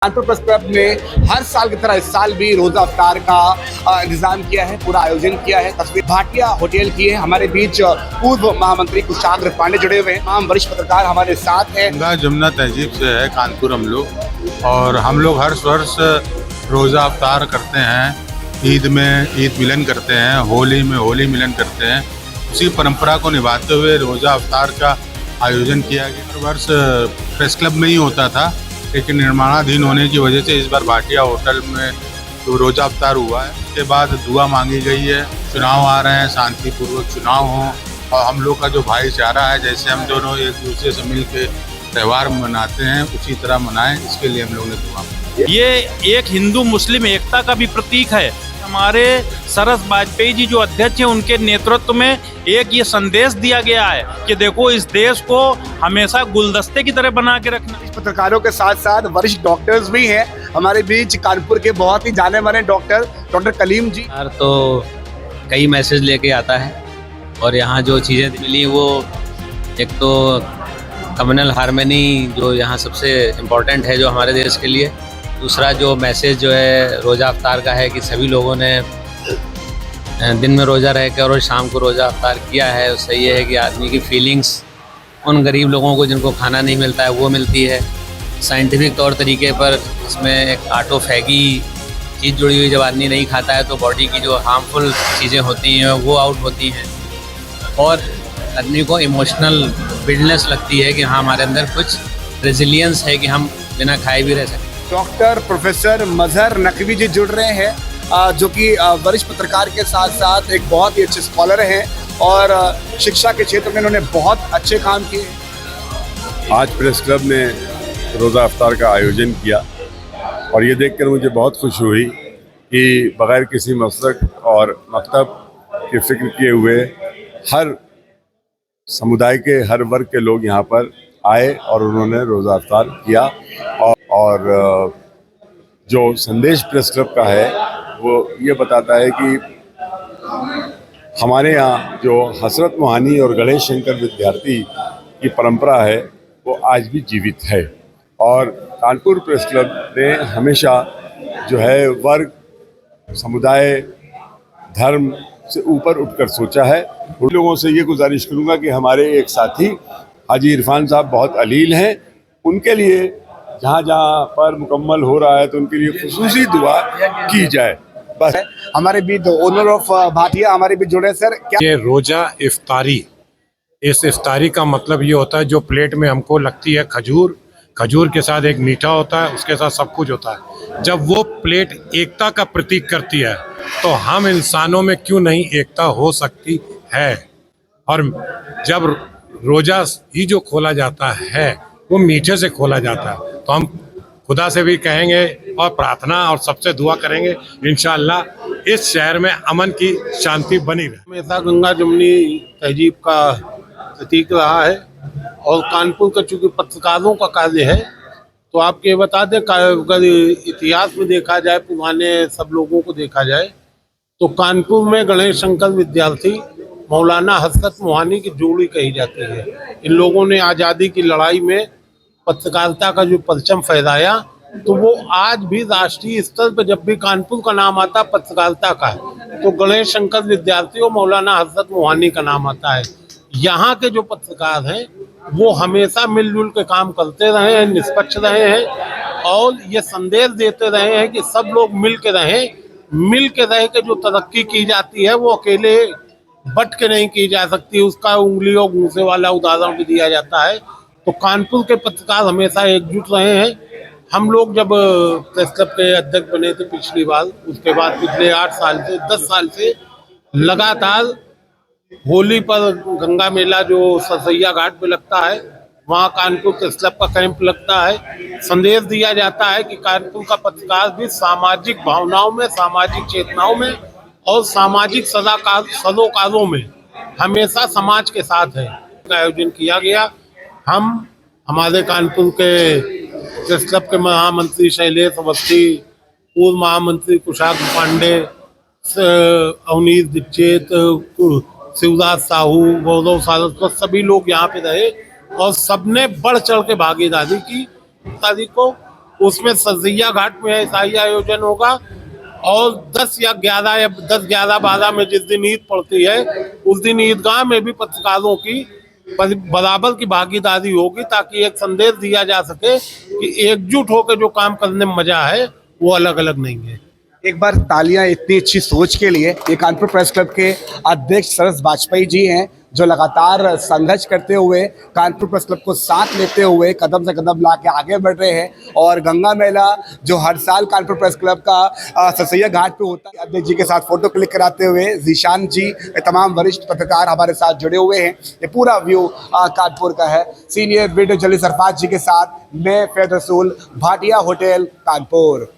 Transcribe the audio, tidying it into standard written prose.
Kanpur press club में हर साल की तरह इस साल भी रोजा अफ्तार का इंतजाम किया है, पूरा आयोजन किया है। तस्वीर भाटिया होटल की है। हमारे बीच पूर्व महामंत्री कुशाग्र पांडे जुड़े हुए हैं। तमाम वरिष्ठ पत्रकार हमारे साथ हैं। गंगा जमुना तहजीब से है कानपुर हम लोग, और हम लोग हर वर्ष रोज़ा अफ्तार करते हैं। ईद में ईद मिलन करते हैं, होली में होली मिलन करते हैं। उसी परंपरा को निभाते हुए रोज़ा अफ्तार का आयोजन किया गया। हर वर्ष प्रेस क्लब में ही होता था, लेकिन निर्माणाधीन होने की वजह से इस बार भाटिया होटल में तो रोज़ा अफ्तार हुआ है। उसके बाद दुआ मांगी गई है, चुनाव आ रहे हैं, शांतिपूर्वक चुनाव हों और हम लोग का जो भाईचारा है, जैसे हम दोनों एक दूसरे से मिल के त्यौहार मनाते हैं उसी तरह मनाएं, इसके लिए हम लोगों ने दुआ मांगी। ये एक हिंदू मुस्लिम एकता का भी प्रतीक है। हमारे सरस वाजपेयी जी जो अध्यक्ष हैं, उनके नेतृत्व में एक ये संदेश दिया गया है कि देखो इस देश को हमेशा गुलदस्ते की तरह बना के रखना। पत्रकारों के साथ साथ वरिष्ठ डॉक्टर्स भी हैं हमारे बीच। कानपुर के बहुत ही जाने माने डॉक्टर कलीम जी। तो कई मैसेज लेके आता है और यहाँ जो चीज़ें मिली वो एक तो कम्युनल हार्मनी जो यहाँ सबसे इम्पोर्टेंट है जो हमारे देश के लिए। दूसरा जो मैसेज जो है रोज़ा अफ्तार का है कि सभी लोगों ने दिन में रोज़ा रह कर और शाम को रोज़ा अफ्तार किया है। उससे ये है कि आदमी की फीलिंग्स उन गरीब लोगों को जिनको खाना नहीं मिलता है वो मिलती है। साइंटिफिक तौर तरीके पर इसमें एक ऑटोफैगी चीज़ जुड़ी हुई, जब आदमी नहीं खाता है तो बॉडी की जो हार्मफुल चीज़ें होती हैं वो आउट होती हैं और आदमी को इमोशनल बिल्डनेस लगती है कि हाँ हमारे अंदर कुछ रेजिलियंस है कि हम बिना खाए भी रह सकते हैं। डॉक्टर प्रोफेसर मजहर नकवी जी जुड़ रहे हैं, जो कि वरिष्ठ पत्रकार के साथ साथ एक बहुत ही अच्छे स्कॉलर हैं और शिक्षा के क्षेत्र में इन्होंने बहुत अच्छे काम किए। आज प्रेस क्लब ने रोज़ा अफ्तार का आयोजन किया और ये देखकर मुझे बहुत खुशी हुई कि बग़ैर किसी मसलक और मकतब की फ़िक्र किए हुए हर समुदाय के हर वर्ग के लोग यहाँ पर आए और उन्होंने रोज़ा अफ्तार किया। और जो संदेश प्रेस क्लब का है वो ये बताता है कि हमारे यहाँ जो हसरत मोहानी और गणेश शंकर विद्यार्थी की परंपरा है वो आज भी जीवित है। और कानपुर प्रेस क्लब ने हमेशा जो है वर्ग, समुदाय, धर्म से ऊपर उठकर सोचा है। उन लोगों से ये गुजारिश करूँगा कि हमारे एक साथी हाजी इरफान साहब बहुत अलील हैं, उनके लिए जहाँ जहाँ पर मुकम्मल हो रहा है तो उनके लिए खुसूसी दुआ की जाए। बस हमारे बीच ओनर ऑफ भाटिया हमारे बीच जुड़े। सर क्या ये रोजा इफ्तारी, इस इफ्तारी का मतलब ये होता है जो प्लेट में हमको लगती है खजूर, खजूर के साथ एक मीठा होता है, उसके साथ सब कुछ होता है। जब वो प्लेट एकता का प्रतीक करती है तो हम इंसानों में क्यों नहीं एकता हो सकती है। और जब रोजा ही जो खोला जाता है वो मीठे से खोला जाता है, तो हम खुदा से भी कहेंगे और प्रार्थना और सबसे दुआ करेंगे इंशाअल्लाह इस शहर में अमन की शांति बनी रहे। हमेशा गंगा जमुनी तहजीब का प्रतीक रहा है और कानपुर का चूँकि पत्रकारों का कार्य है तो आपके ये बता दें, अगर इतिहास में देखा जाए, पुराने सब लोगों को देखा जाए तो कानपुर में गणेश शंकर विद्यार्थी मौलाना हसरत मोहानी की जोड़ी कही जाती है। इन लोगों ने आज़ादी की लड़ाई में पत्रकारिता का जो परचम फहराया, तो वो आज भी राष्ट्रीय स्तर पर जब भी कानपुर का नाम आता पत्रकारिता का तो गणेश शंकर विद्यार्थी और मौलाना हसरत मोहानी का नाम आता है। यहाँ के जो पत्रकार हैं वो हमेशा मिलजुल के काम करते रहे हैं, निष्पक्ष रहे हैं और ये संदेश देते रहे हैं कि सब लोग मिल के रहें। मिल के रह के जो तरक्की की जाती है वो अकेले बट के नहीं की जा सकती, उसका उंगलियों गूंसे वाला उदाहरण भी दिया जाता है। तो कानपुर के पत्रकार हमेशा एकजुट रहे हैं। हम लोग जब प्रेस क्लब के अध्यक्ष बने थे पिछली बार, उसके बाद पिछले 8 साल से 10 साल से लगातार होली पर गंगा मेला जो सरसैया घाट पे लगता है वहाँ कानपुर प्रेस क्लब का कैंप लगता है। संदेश दिया जाता है कि कानपुर का पत्रकार भी सामाजिक भावनाओं में, सामाजिक चेतनाओं में और सामाजिक सरोकारों में हमेशा समाज के साथ है। आयोजन किया गया। हम हमारे कानपुर के प्रेस क्लब के महामंत्री शैलेश अवस्थी, पूर्व महामंत्री कुशाग्र पांडे, अवनीश दीक्षित, शिवराज साहू, गौरव सारस्वत, सभी लोग यहाँ पे रहे और सबने बढ़ चढ़ के भागीदारी की तारीख को। उसमें सरसैया घाट में शाही आयोजन होगा। और 10 या 11 में जिस दिन ईद पड़ती है उस दिन ईदगाह में भी पत्रकारों की बराबर की भागीदारी होगी, ताकि एक संदेश दिया जा सके कि एकजुट होकर जो काम करने में मजा है वो अलग अलग नहीं है। एक बार तालियां इतनी अच्छी सोच के लिए। ये कानपुर प्रेस क्लब के अध्यक्ष सरस वाजपेयी जी हैं, जो लगातार संघर्ष करते हुए कानपुर प्रेस क्लब को साथ लेते हुए कदम से कदम ला के आगे बढ़ रहे हैं। और गंगा मेला जो हर साल कानपुर प्रेस क्लब का सरसैया घाट पे होता है, अध्यक्ष जी के साथ फोटो क्लिक कराते हुए जीशान जी, तमाम वरिष्ठ पत्रकार हमारे साथ जुड़े हुए हैं। ये पूरा व्यू कानपुर का है। सीनियर वीडियो जर्नलिस्ट सरफाज जी के साथ मैं फैद रसूल, भाटिया होटल कानपुर।